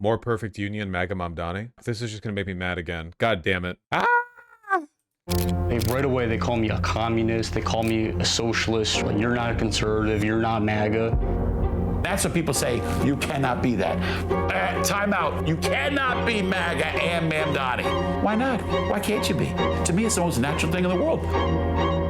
More perfect union, MAGA Mamdani. This is just gonna make me mad again. God damn it. Ah! Right away, they call me a communist. They call me a socialist. Like, you're not a conservative. You're not MAGA. That's what people say. You cannot be that. Time out. You cannot be MAGA and Mamdani. Why not? Why can't you be? To me, it's the most natural thing in the world.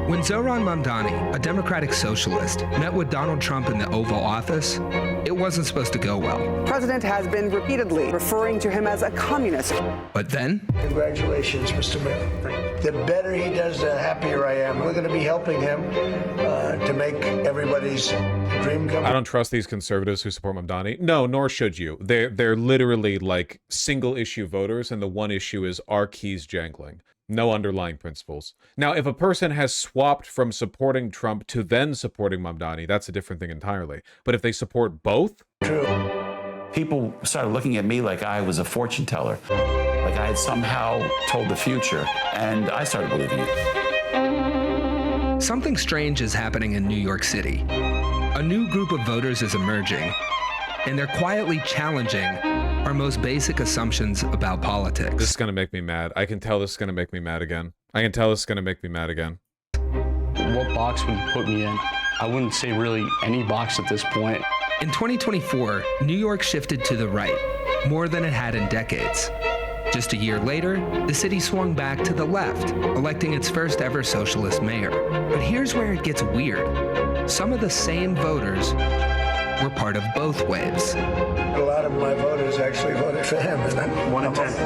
When Zohran Mamdani, a Democratic socialist, met with Donald Trump in the Oval Office, it wasn't supposed to go well. The president has been repeatedly referring to him as a communist. But then... Congratulations, Mr. Mayor. The better he does, the happier I am. We're going to be helping him to make everybody's dream come. I don't trust these conservatives who support Mamdani. No, nor should you. They're literally like single issue voters, and the one issue is our keys jangling. No underlying principles. Now, if a person has swapped from supporting Trump to then supporting Mamdani, that's a different thing entirely. But if they support both... True. People started looking at me like I was a fortune teller, like I had somehow told the future, and I started believing it. Something strange is happening in New York City. A new group of voters is emerging, and they're quietly challenging our most basic assumptions about politics. This is going to make me mad. I can tell this is going to make me mad again. I can tell this is going to make me mad again. What box would you put me in? I wouldn't say really any box at this point. In 2024, New York shifted to the right, more than it had in decades. Just a year later, the city swung back to the left, electing its first ever socialist mayor. But here's where it gets weird. Some of the same voters were part of both waves. A lot of my voters actually voted for him, and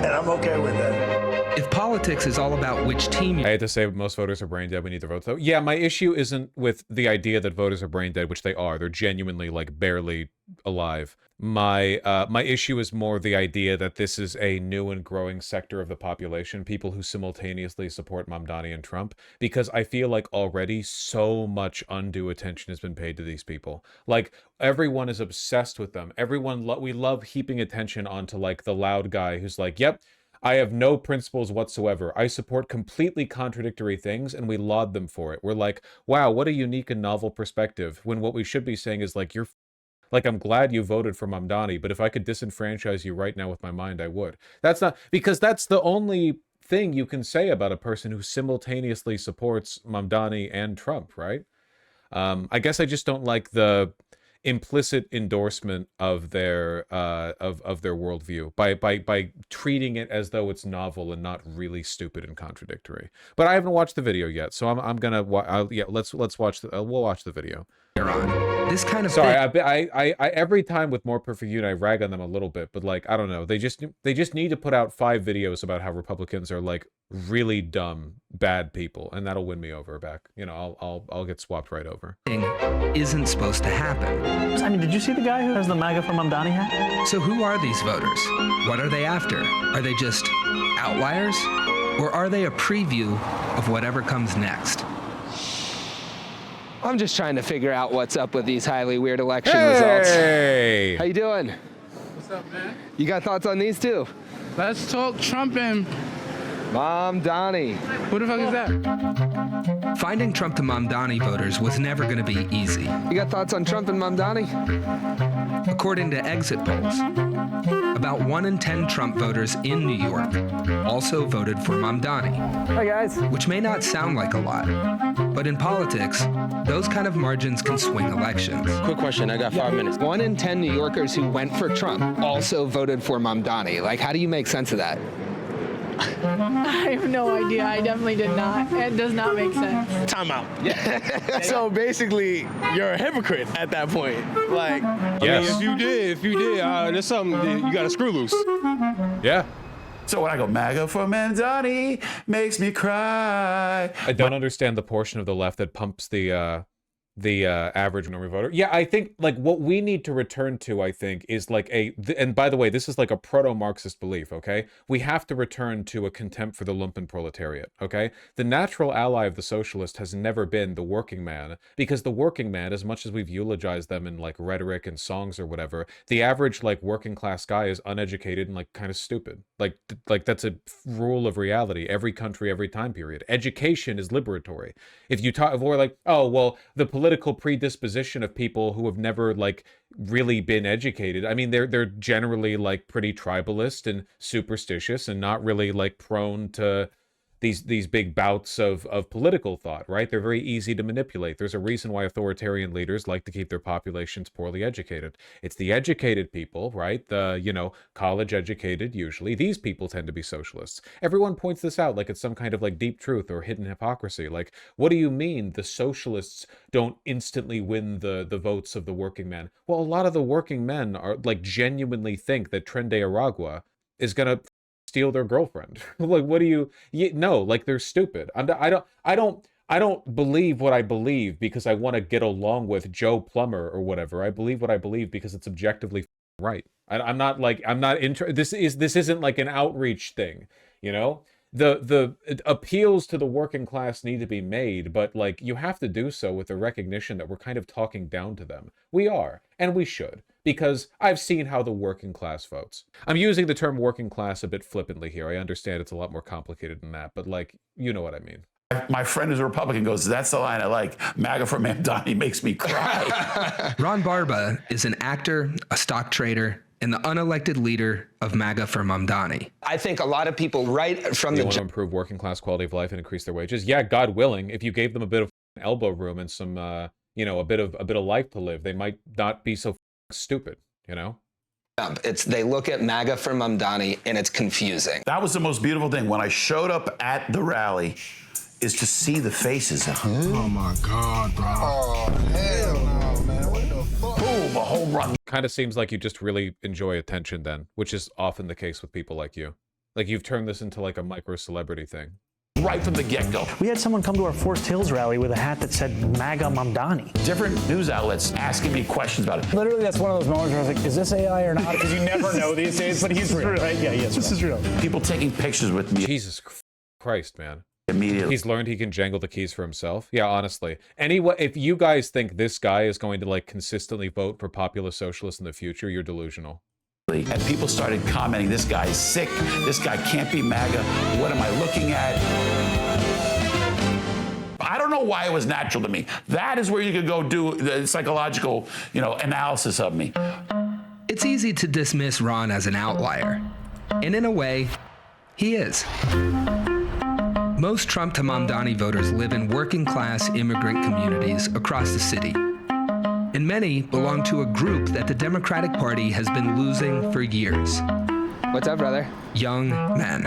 I'm okay with that. If politics is all about which team you... I had to say most voters are brain dead. We need to vote, though. Yeah, my issue isn't with the idea that voters are brain dead, which they are. They're genuinely, like, barely alive. My issue is more the idea that this is a new and growing sector of the population, people who simultaneously support Mamdani and Trump, because I feel like already so much undue attention has been paid to these people. Like, everyone is obsessed with them. Everyone, we love heaping attention onto, like, the loud guy who's like, yep, I have no principles whatsoever. I support completely contradictory things, and we laud them for it. We're like, wow, what a unique and novel perspective, when what we should be saying is, like, like, I'm glad you voted for Mamdani, but if I could disenfranchise you right now with my mind, I would. That's not... Because that's the only thing you can say about a person who simultaneously supports Mamdani and Trump, right? I guess I just don't like the implicit endorsement of their worldview by treating it as though it's novel and not really stupid and contradictory. But I haven't watched the video yet, so I'm gonna yeah, let's watch we'll watch the video. This kind of sorry, I every time with More Perfect Union I rag on them a little bit, but like I don't know, they just need to put out 5 videos about how Republicans are like really dumb, bad people, and that'll win me over back. You know, I'll get swapped right over. Isn't supposed to happen. I mean, did you see the guy who has the MAGA from Mamdani hat? So who are these voters? What are they after? Are they just outliers? Or are they a preview of whatever comes next? I'm just trying to figure out what's up with these highly weird election results. Hey! How you doing? What's up, man? You got thoughts on these too? Let's talk Trump and Mamdani. who the fuck is that? Finding Trump to Mamdani voters was never going to be easy. You got thoughts on Trump and Mamdani? According to exit polls, about 1 in 10 Trump voters in New York also voted for Mamdani. Hi, guys. Which may not sound like a lot, but in politics, those kind of margins can swing elections. Quick question, I got 5 minutes. 1 in 10 New Yorkers who went for Trump also voted for Mamdani. Like, how do you make sense of that? I have no idea. I definitely did not. It does not make sense. Time out. Yeah. So basically, you're a hypocrite at that point. Like, yes. I mean, if you did, there's something you got to screw loose. Yeah. So when I go MAGA for Mamdani, makes me cry. I don't understand the portion of the left that pumps the average normie voter. Yeah, I think like what we need to return to, I think, is like and by the way, this is like a proto-Marxist belief, okay? We have to return to a contempt for the lumpen proletariat, okay? The natural ally of the socialist has never been the working man, because the working man, as much as we've eulogized them in like rhetoric and songs or whatever, the average like working class guy is uneducated and like kind of stupid, Like that's a rule of reality. Every country, every time period. Education is liberatory. If you talk, if we're like, oh well, the political predisposition of people who have never like really been educated. I mean, they're generally like pretty tribalist and superstitious and not really like prone to these big bouts of political thought, right? They're very easy to manipulate. There's a reason why authoritarian leaders like to keep their populations poorly educated. It's the educated people, right? The, you know, college educated usually. These people tend to be socialists. Everyone points this out like it's some kind of like deep truth or hidden hypocrisy. Like, what do you mean the socialists don't instantly win the votes of the working men? Well, a lot of the working men are like genuinely think that Tren de Aragua is gonna steal their girlfriend. Like, what do you no, like they're stupid. I don't believe what I believe because I want to get along with Joe Plumber or whatever. I believe what I believe because it's objectively right. I'm not this isn't like an outreach thing, you know? The appeals to the working class need to be made, but like you have to do so with the recognition that we're kind of talking down to them. We are, and we should, because I've seen how the working class votes. I'm using the term working class a bit flippantly here. I understand it's a lot more complicated than that, but like, you know what I mean. My friend who's a Republican goes, that's the line I like. MAGA for Mamdani makes me cry. Ron Barba is an actor, a stock trader, and the unelected leader of MAGA for Mamdani. I think a lot of people right from They want to improve working class quality of life and increase their wages. Yeah, God willing, if you gave them a bit of elbow room and some, you know, a bit of life to live, they might not be so stupid, you know? They look at MAGA for Mamdani and it's confusing. That was the most beautiful thing. When I showed up at the rally, is to see the faces. Oh my God, bro. Oh, hell no, man. What the fuck? Boom, a whole run. Kind of seems like you just really enjoy attention then, which is often the case with people like you. Like you've turned this into like a micro celebrity thing. Right from the get-go. We had someone come to our Forest Hills rally with a hat that said MAGA Mamdani. Different news outlets asking me questions about it. Literally, that's one of those moments where I was like, is this AI or not? Because you never know these days, but he's real, right? Yeah, yes, this is real. People taking pictures with me. Jesus Christ, man. Immediately. He's learned he can jangle the keys for himself. Yeah, honestly. Anyway, if you guys think this guy is going to like consistently vote for populist socialists in the future, you're delusional. And people started commenting, this guy is sick, this guy can't be MAGA, what am I looking at? I don't know why it was natural to me. That is where you could go do the psychological, you know, analysis of me. It's easy to dismiss Ron as an outlier. And in a way, he is. Most Trump to Mamdani voters live in working class immigrant communities across the city. And many belong to a group that the Democratic Party has been losing for years. What's up, brother? Young men.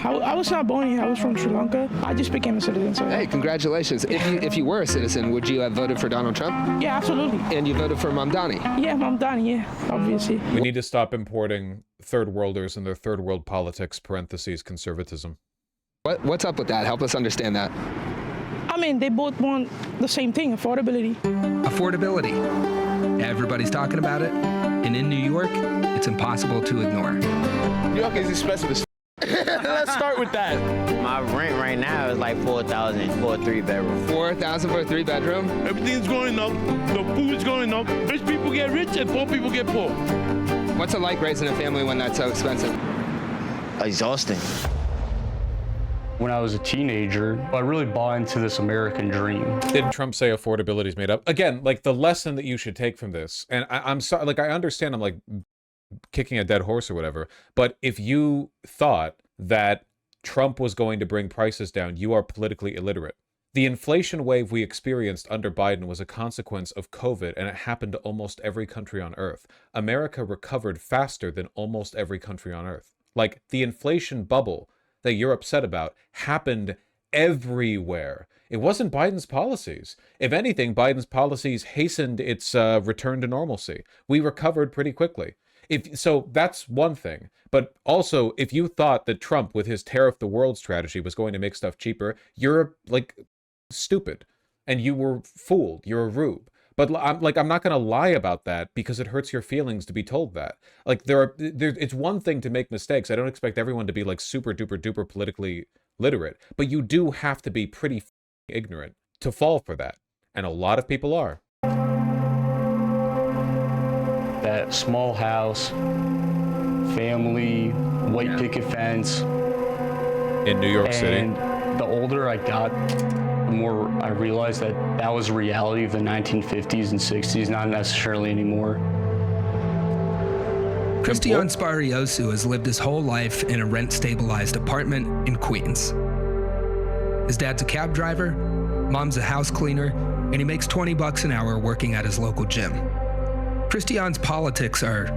I was not born here. I was from Sri Lanka. I just became a citizen. So. Hey, congratulations. If you were a citizen, would you have voted for Donald Trump? Yeah, absolutely. And you voted for Mamdani? Yeah, Mamdani, yeah, obviously. We need to stop importing third worlders and their third world politics, parentheses, conservatism. What's up with that? Help us understand that. I mean, they both want the same thing, affordability. Affordability. Everybody's talking about it. And in New York, it's impossible to ignore. New York is expensive as Let's start with that. My rent right now is like $4,000 for a 3-bedroom. $4,000 for a 3-bedroom? Everything's going up. The food's going up. Rich people get rich and poor people get poor. What's it like raising a family when that's so expensive? Exhausting. When I was a teenager, I really bought into this American dream. Didn't Trump say affordability is made up? Again, like the lesson that you should take from this, and I'm sorry, like I understand I'm like kicking a dead horse or whatever, but if you thought that Trump was going to bring prices down, you are politically illiterate. The inflation wave we experienced under Biden was a consequence of COVID, and it happened to almost every country on earth. America recovered faster than almost every country on earth. Like the inflation bubble that you're upset about happened everywhere. It wasn't Biden's policies. If anything, Biden's policies hastened its return to normalcy. We recovered pretty quickly. So that's one thing. But also, if you thought that Trump, with his tariff the world strategy, was going to make stuff cheaper, you're like stupid and you were fooled. You're a rube. But I'm not going to lie about that because it hurts your feelings to be told that. Like it's one thing to make mistakes. I don't expect everyone to be like super duper duper politically literate, but you do have to be pretty ignorant to fall for that. And a lot of people are. That small house, family, white picket fence. In New York City. And the older I got, the more I realized that that was the reality of the 1950s and 60s, not necessarily anymore. Christian Spariosu has lived his whole life in a rent-stabilized apartment in Queens. His dad's a cab driver, mom's a house cleaner, and he makes $20 an hour working at his local gym. Christian's politics are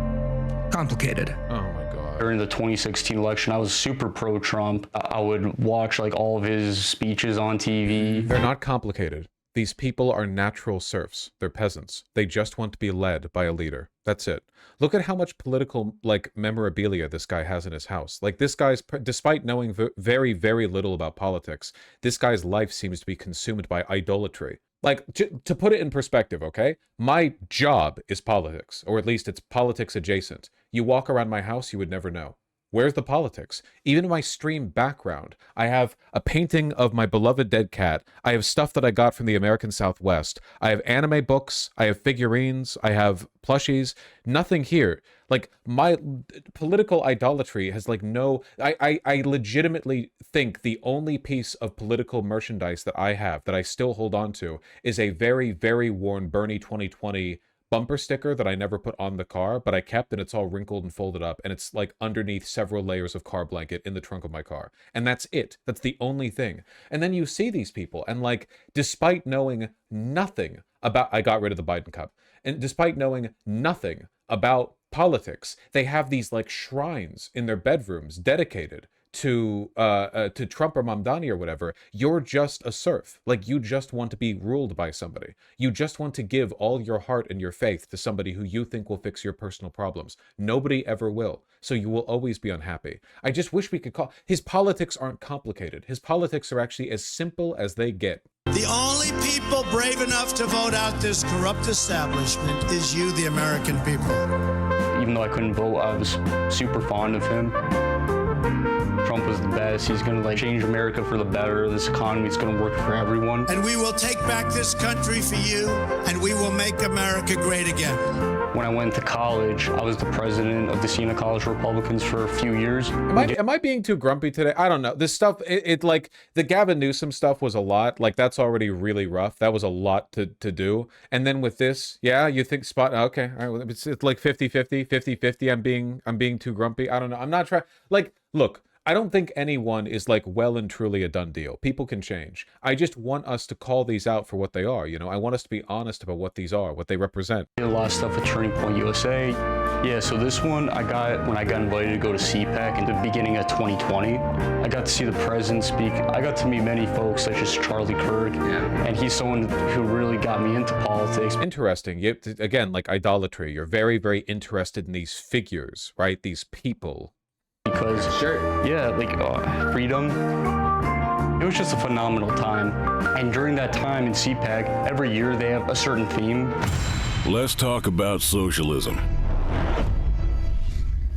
complicated. Oh my God. During the 2016 election, I was super pro-Trump. I would watch like all of his speeches on TV. They're not complicated. These people are natural serfs. They're peasants. They just want to be led by a leader. That's it. Look at how much political, like, memorabilia this guy has in his house. Like, this guy's, despite knowing very, very little about politics, this guy's life seems to be consumed by idolatry. Like, to put it in perspective, okay? My job is politics, or at least it's politics adjacent. You walk around my house, you would never know. Where's the politics? Even in my stream background, I have a painting of my beloved dead cat. I have stuff that I got from the American Southwest. I have anime books. I have figurines. I have plushies. Nothing here. Like, my political idolatry has like no... I legitimately think the only piece of political merchandise that I have that I still hold on to is a very, very worn Bernie 2020 bumper sticker that I never put on the car, but I kept, and it's all wrinkled and folded up, and it's like underneath several layers of car blanket in the trunk of my car. And that's it. That's the only thing. And then you see these people, and like, despite knowing nothing about... I got rid of the Biden cup. And despite knowing nothing about politics, they have these like shrines in their bedrooms dedicated to Trump or Mamdani or whatever. You're just a serf. Like, you just want to be ruled by somebody. You just want to give all your heart and your faith to somebody who you think will fix your personal problems. Nobody ever will. So you will always be unhappy. I just wish we could call... His politics aren't complicated. His politics are actually as simple as they get. The only people brave enough to vote out this corrupt establishment is you, the American people. Even though I couldn't vote, I was super fond of him. Trump was the best. He's going to like change America for the better. This economy is going to work for everyone. And we will take back this country for you, and we will make America great again. When I went to college, I was the president of the Siena College Republicans for a few years. Am I being too grumpy today? I don't know. This stuff, it like, the Gavin Newsom stuff was a lot. Like, that's already really rough. That was a lot to do. And then with this, yeah, you think okay, all right, it's like 50-50, 50-50. I'm being too grumpy. I don't know. I'm not trying, like, look, I don't think anyone is like well and truly a done deal. People can change. I just want us to call these out for what they are. You know, I want us to be honest about what these are, what they represent. I did a lot of stuff at Turning Point USA. Yeah, so this one I got when I got invited to go to CPAC in the beginning of 2020. I got to see the president speak. I got to meet many folks such as Charlie Kirk, and he's someone who really got me into politics. Interesting. Again, like idolatry. You're very, very interested in these figures, right? These people. Because, yeah, like freedom, it was just a phenomenal time. And during that time in CPAC, every year they have a certain theme. Let's talk about socialism.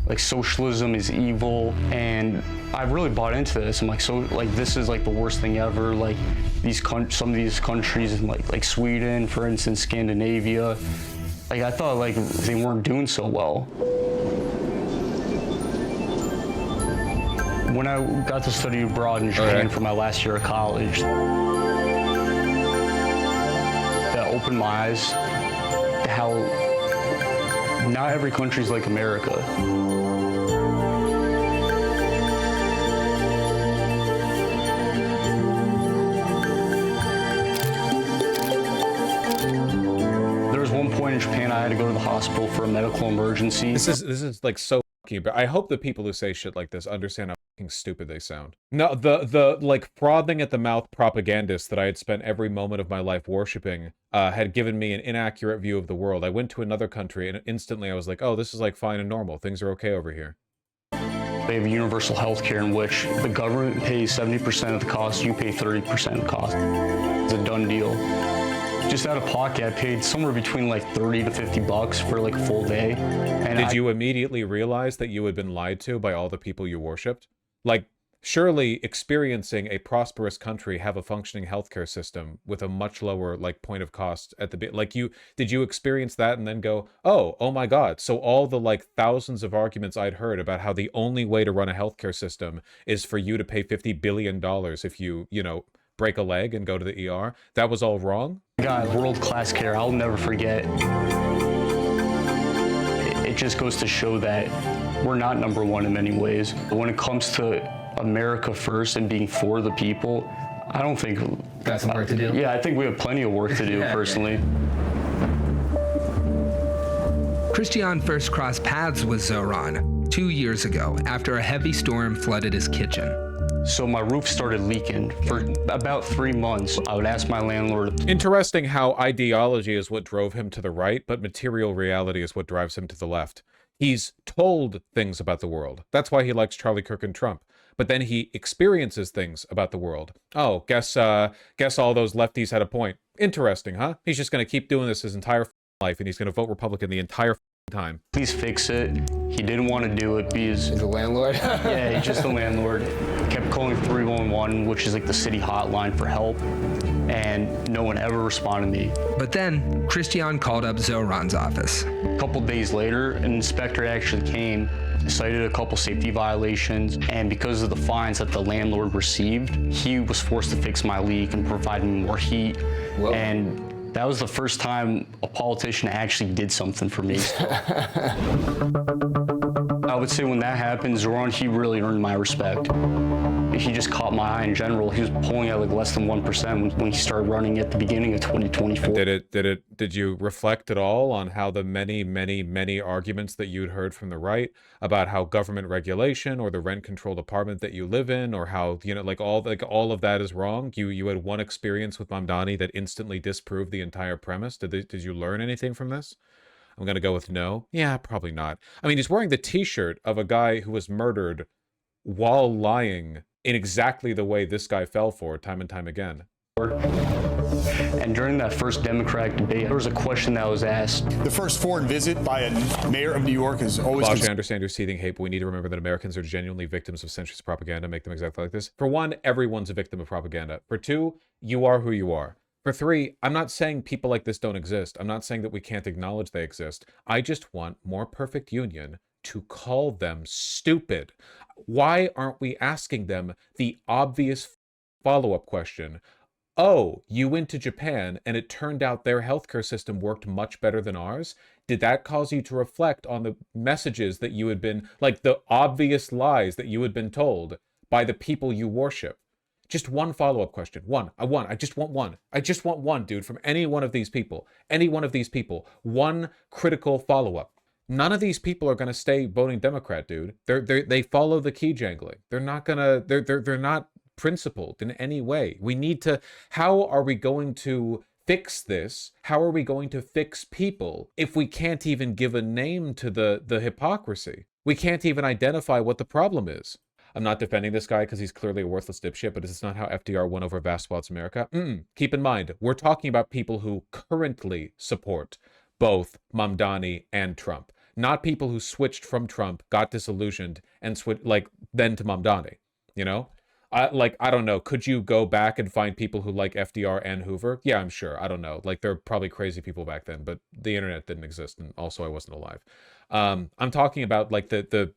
Like, socialism is evil, and I really bought into this. I'm like, so, like, this is like the worst thing ever. Like, some of these countries, in like Sweden, for instance, Scandinavia, like, I thought like they weren't doing so well. When I got to study abroad in Japan for my last year of college, that opened my eyes to how not every country is like America. There was one point in Japan I had to go to the hospital for a medical emergency. This is like so fucking, but I hope the people who say shit like this understand how fucking stupid they sound. No, the like frothing at the mouth propagandists that I had spent every moment of my life worshiping had given me an inaccurate view of the world. I went to another country and instantly I was like, oh, this is like fine and normal. Things are okay over here. They have universal health care in which the government pays 70% of the cost, you pay 30% of the cost. It's a done deal. Just out of pocket, I paid somewhere between like 30 to 50 bucks for like a full day. And Did you immediately realize that you had been lied to by all the people you worshipped? Like, Surely experiencing a prosperous country have a functioning healthcare system with a much lower like point of cost at the bit. Like did you experience that and then go, oh my God. So all the like thousands of arguments I'd heard about how the only way to run a healthcare system is for you to pay $50 billion if you break a leg and go to the ER. That was all wrong. Got world-class care. I'll never forget. It just goes to show that we're not number one in many ways. When it comes to America first and being for the people, I don't think that's some work to do. Yeah, I think we have plenty of work to do personally. Christian first crossed paths with Zoran 2 years ago after a heavy storm flooded his kitchen. So my roof started leaking for about 3 months. I would ask my landlord. Interesting how ideology is what drove him to the right, but material reality is what drives him to the left. He's told things about the world. That's why he likes Charlie Kirk and Trump. But then he experiences things about the world. Oh, guess all those lefties had a point. Interesting, huh? He's just going to keep doing this his entire life, and he's going to vote Republican the entire time. Please fix it. He didn't want to do it because he's a landlord. Yeah, he's just a landlord. Kept calling 311, which is like the city hotline for help, and no one ever responded to me. But then Christian called up Zoran's office. A couple days later, an inspector actually came, cited a couple safety violations, and because of the fines that the landlord received, he was forced to fix my leak and provide me more heat. Whoa. And that was the first time a politician actually did something for me. I would say when that happened, Zoran, he really earned my respect. He just caught my eye in general. He was polling at like less than 1% when he started running at the beginning of 2024. Did you reflect at all on how the many arguments that you'd heard from the right about how government regulation or the rent-controlled apartment that you live in, or how all of that is wrong? You had one experience with Mamdani that instantly disproved the entire premise. Did you learn anything from this? I'm gonna go with no. Yeah, probably not. I mean, he's wearing the t-shirt of a guy who was murdered while lying in exactly the way this guy fell for time and time again. And during that first Democratic debate, there was a question that was asked. The first foreign visit by a mayor of New York is always... Bosh, I understand your seething hate, but we need to remember that Americans are genuinely victims of centrist propaganda. Make them exactly like this. For one, everyone's a victim of propaganda. For two, you are who you are. For three, I'm not saying people like this don't exist. I'm not saying that we can't acknowledge they exist. I just want more perfect union to call them stupid. Why aren't we asking them the obvious follow-up question? Oh, you went to Japan and it turned out their healthcare system worked much better than ours? Did that cause you to reflect on the messages that you had been, like the obvious lies that you had been told by the people you worship? Just one follow-up question. One. I just want one. I just want one, dude, from any one of these people. Any one of these people. One critical follow-up. None of these people are going to stay voting Democrat, dude. They follow the key jangling. They're not principled in any way. We need to... How are we going to fix this? How are we going to fix people if we can't even give a name to the hypocrisy? We can't even identify what the problem is. I'm not defending this guy because he's clearly a worthless dipshit, but is this not how FDR won over vast swaths of America? Keep in mind, we're talking about people who currently support both Mamdani and Trump, not people who switched from Trump, got disillusioned, and switched then to Mamdani. You know, I don't know. Could you go back and find people who like FDR and Hoover? Yeah, I'm sure. I don't know. Like, they're probably crazy people back then, but the internet didn't exist, and also I wasn't alive. I'm talking about like the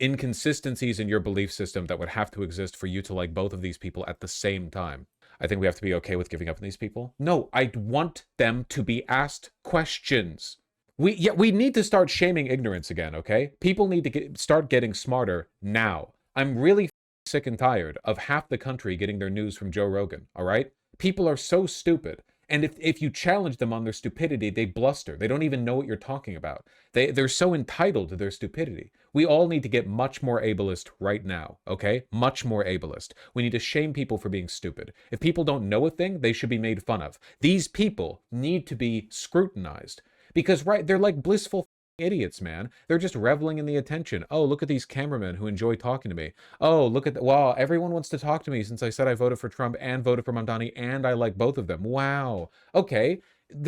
inconsistencies in your belief system that would have to exist for you to like both of these people at the same time. I think we have to be okay with giving up on these people. No, I want them to be asked questions. We need to start shaming ignorance again, okay? People need to start getting smarter now. I'm really sick and tired of half the country getting their news from Joe Rogan, all right? People are so stupid. And if you challenge them on their stupidity, they bluster. They don't even know what you're talking about. They're so entitled to their stupidity. We all need to get much more ableist right now, okay? Much more ableist. We need to shame people for being stupid. If people don't know a thing, they should be made fun of. These people need to be scrutinized. Because, right, they're like blissful idiots, man. They're just reveling in the attention. Oh, look at these cameramen who enjoy talking to me. Oh, look at wow, everyone wants to talk to me since I said I voted for Trump and voted for Mamdani and I like both of them. Wow. Okay.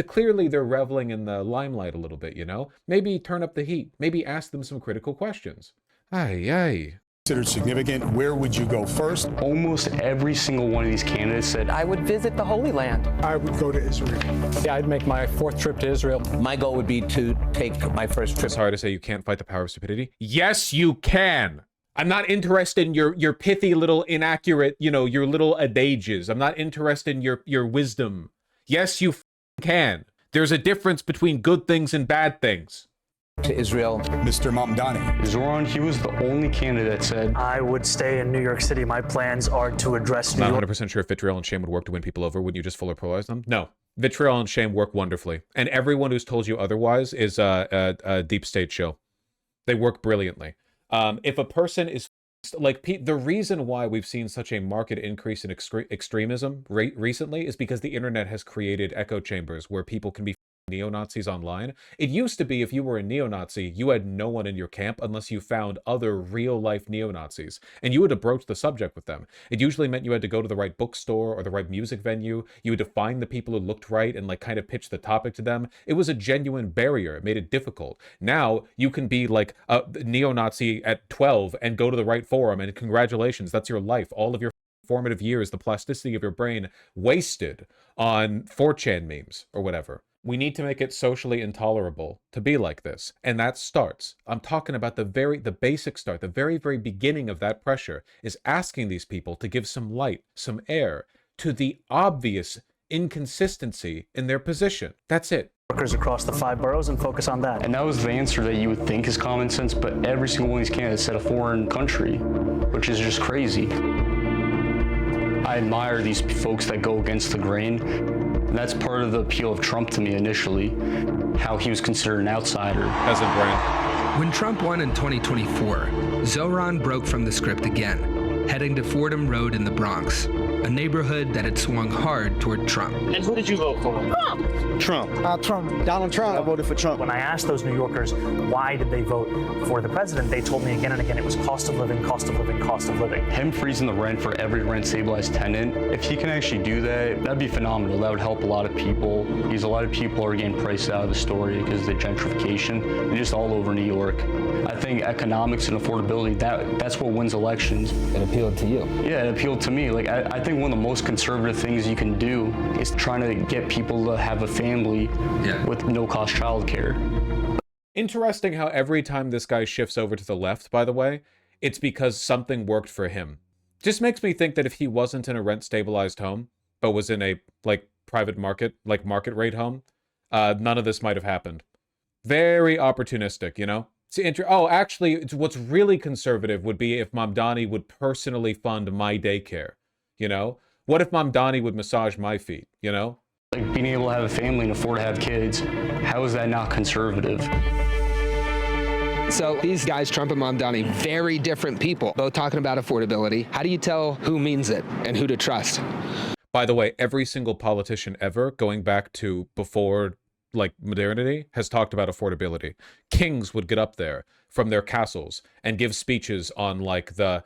Clearly they're reveling in the limelight a little bit, you know? Maybe turn up the heat. Maybe ask them some critical questions. Ay, ay. considered significant, where would you go first? Almost every single one of these candidates said, I would visit the Holy Land. I would go to Israel. Yeah, I'd make my 4th trip to Israel. My goal would be to take my first trip. It's hard to say you can't fight the power of stupidity. Yes, you can. I'm not interested in your pithy little inaccurate, your little adages. I'm not interested in your wisdom. Yes, you can. There's a difference between good things and bad things. To Israel. Mr. Mamdani. Zoran, he was the only candidate that said, I would stay in New York City. My plans are to address New York. York. Not 100% sure if vitriol and shame would work to win people over. Wouldn't you just full polarize them? No. Vitriol and shame work wonderfully. And everyone who's told you otherwise is a deep state show. They work brilliantly. If a person is like the reason why we've seen such a marked increase in extremism recently is because the internet has created echo chambers where people can be neo-Nazis online. It used to be if you were a neo-Nazi, you had no one in your camp unless you found other real-life neo-Nazis, and you would broach the subject with them. It usually meant you had to go to the right bookstore or the right music venue. You had to find the people who looked right and kind of pitch the topic to them. It was a genuine barrier. It made it difficult. Now you can be like a neo-Nazi at 12 and go to the right forum, and congratulations, that's your life. All of your formative years, the plasticity of your brain wasted on 4chan memes or whatever. We need to make it socially intolerable to be like this. And that starts. I'm talking about the basic start, the very, very beginning of that pressure is asking these people to give some light, some air to the obvious inconsistency in their position. That's it. Workers across the 5 boroughs and focus on that. And that was the answer that you would think is common sense, but every single one of these candidates said a foreign country, which is just crazy. I admire these folks that go against the grain. And that's part of the appeal of Trump to me initially, how he was considered an outsider. Peasant brain. When Trump won in 2024, Zoran broke from the script again, heading to Fordham Road in the Bronx, a neighborhood that had swung hard toward Trump. And who did you vote for? Trump. Trump. Donald Trump. I voted for Trump. When I asked those New Yorkers why did they vote for the president, they told me again and again it was cost of living, cost of living, cost of living. Him freezing the rent for every rent-stabilized tenant, if he can actually do that, that'd be phenomenal. That would help a lot of people, because a lot of people are getting priced out of the story because of the gentrification, and just all over New York. I think economics and affordability, that's what wins elections. It appealed to you? Yeah, it appealed to me. Like, I think one of the most conservative things you can do is trying to get people to have a family with no-cost childcare. Interesting how every time this guy shifts over to the left, by the way, it's because something worked for him. Just makes me think that if he wasn't in a rent-stabilized home, but was in a, private market, market rate home, none of this might have happened. Very opportunistic, actually, what's really conservative would be if Mamdani would personally fund my daycare, What if Mamdani would massage my feet, Like, being able to have a family and afford to have kids, how is that not conservative? So these guys, Trump and Mamdani, very different people, both talking about affordability. How do you tell who means it and who to trust? By the way, every single politician ever, going back to before modernity, has talked about affordability. Kings would get up there from their castles and give speeches on the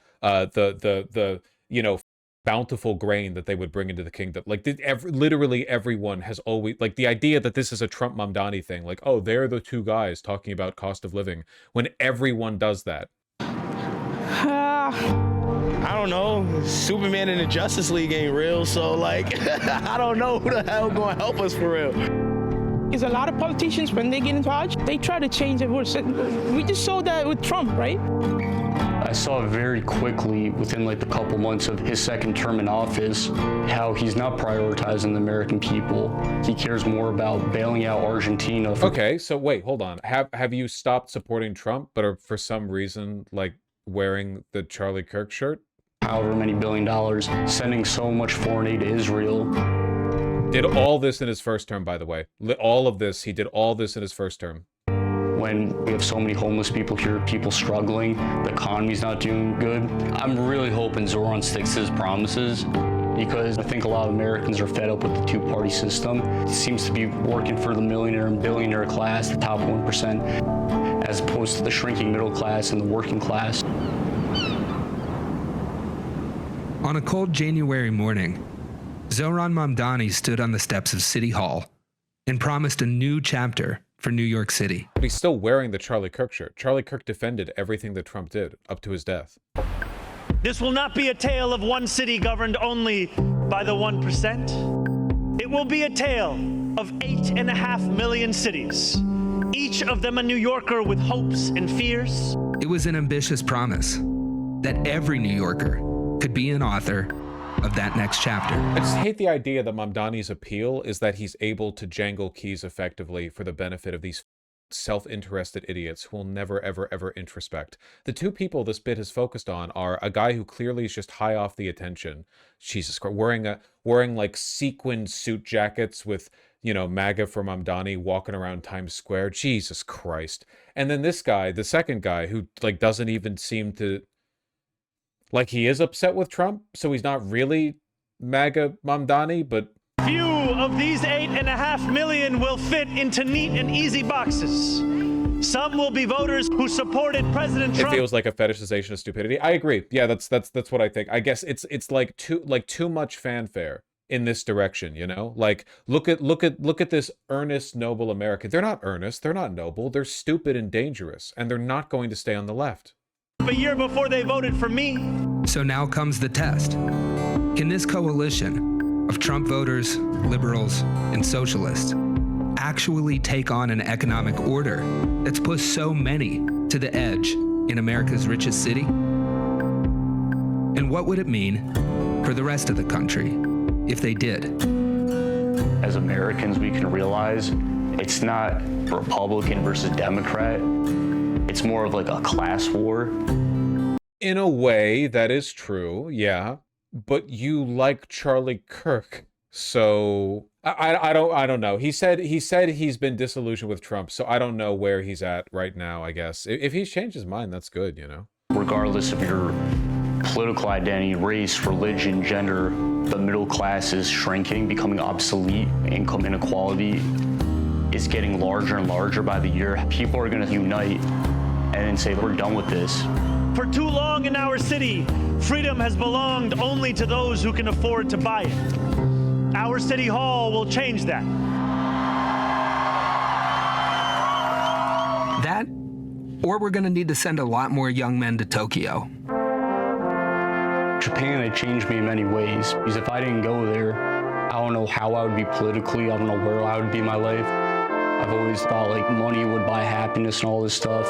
bountiful grain that they would bring into the kingdom. Literally everyone has always, the idea that this is a Trump Mamdani thing, oh, they're the two guys talking about cost of living, when everyone does that. I don't know. Superman and the Justice League ain't real, so I don't know who the hell gonna help us for real. Because a lot of politicians, when they get in charge, they try to change the rules. We just saw that with Trump, right? I saw very quickly, within the couple months of his second term in office, how he's not prioritizing the American people. He cares more about bailing out Argentina. Okay, so wait, hold on. Have you stopped supporting Trump, but are for some reason wearing the Charlie Kirk shirt? However many $1 billion, sending so much foreign aid to Israel. Did all this in his first term, by the way. All of this, he did all this in his first term. When we have so many homeless people here, people struggling, the economy's not doing good. I'm really hoping Zoran sticks to his promises, because I think a lot of Americans are fed up with the two-party system. It seems to be working for the millionaire and billionaire class, the top 1%, as opposed to the shrinking middle class and the working class. On a cold January morning, Zoran Mamdani stood on the steps of City Hall and promised a new chapter for New York City. But he's still wearing the Charlie Kirk shirt. Charlie Kirk defended everything that Trump did up to his death. This will not be a tale of one city governed only by the 1%. It will be a tale of 8.5 million cities, each of them a New Yorker with hopes and fears. It was an ambitious promise that every New Yorker could be an author of that next chapter. I just hate the idea that Mamdani's appeal is that he's able to jangle keys effectively for the benefit of these self-interested idiots who will never, ever, ever introspect. The two people this bit has focused on are a guy who clearly is just high off the attention. Jesus Christ, wearing like sequined suit jackets with, you know, MAGA for Mamdani walking around Times Square. Jesus Christ. And then this guy, the second guy, who like doesn't even seem to, like, he is upset with Trump, so he's not really MAGA Mamdani, but Few of these 8.5 million will fit into neat and easy boxes. Some will be voters who supported President Trump. It feels like a fetishization of stupidity. I agree. Yeah, that's what I think. I guess it's like too much fanfare in this direction, you know? Like, look at this earnest, noble America. They're not earnest, they're not noble, they're stupid and dangerous, and they're not going to stay on the left. A year before they voted for me. So now comes the test. Can this coalition of Trump voters, liberals, and socialists actually take on an economic order that's pushed so many to the edge in America's richest city? And what would it mean for the rest of the country if they did? As Americans, we can realize it's not Republican versus Democrat. It's more of like a class war. In a way, that is true, yeah. But you like Charlie Kirk, so I don't know. He said he's been disillusioned with Trump, so I don't know where he's at right now, I guess. If he's changed his mind, that's good, you know? Regardless of your political identity, race, religion, gender, the middle class is shrinking, becoming obsolete. Income inequality is getting larger and larger by the year. People are going to unite and then say, we're done with this. For too long in our city, freedom has belonged only to those who can afford to buy it. Our city hall will change that. That, or we're going to need to send a lot more young men to Tokyo. Japan had changed me in many ways, because if I didn't go there, I don't know how I would be politically, I don't know where I would be in my life. I've always thought like money would buy happiness and all this stuff.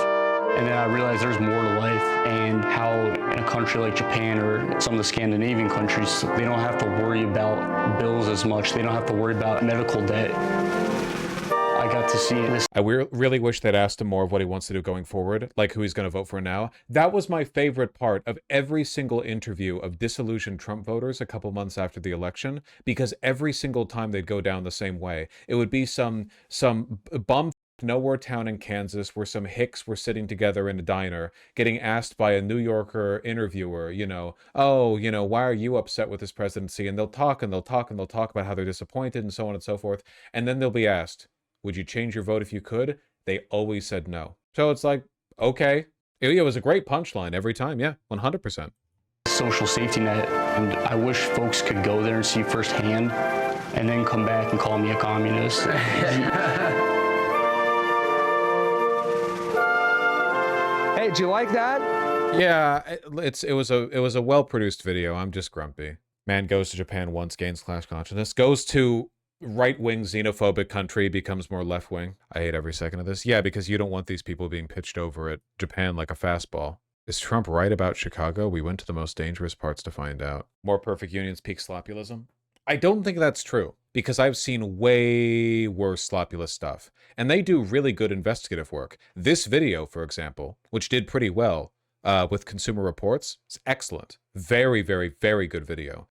And then I realized there's more to life, and how in a country like Japan or some of the Scandinavian countries, they don't have to worry about bills as much. They don't have to worry about medical debt. I got to see this. I really wish they'd asked him more of what he wants to do going forward, like who he's going to vote for now. That was my favorite part of every single interview of disillusioned Trump voters a couple months after the election, because every single time they'd go down the same way. It would be some bum nowhere town in Kansas where some hicks were sitting together in a diner getting asked by a New Yorker interviewer, you know, oh, you know, why are you upset with this presidency? And they'll talk and they'll talk and they'll talk about how they're disappointed and so on and so forth. And then they'll be asked, would you change your vote if you could? They always said no. So it's like, okay. It was a great punchline every time. Yeah, 100%. Social safety net. And I wish folks could go there and see firsthand and then come back and call me a communist. Hey, did you like that? Yeah, it was a well-produced video. I'm just grumpy. Man goes to Japan once, gains class consciousness, goes to right-wing xenophobic country, becomes more left-wing. I hate every second of this. Yeah, because you don't want these people being pitched over at Japan like a fastball. Is Trump right about Chicago? We went to the most dangerous parts to find out. More perfect unions peak sloppulism? I don't think that's true, because I've seen way worse sloppulous stuff. And they do really good investigative work. This video, for example, which did pretty well with Consumer Reports, is excellent. Very, very, very good video.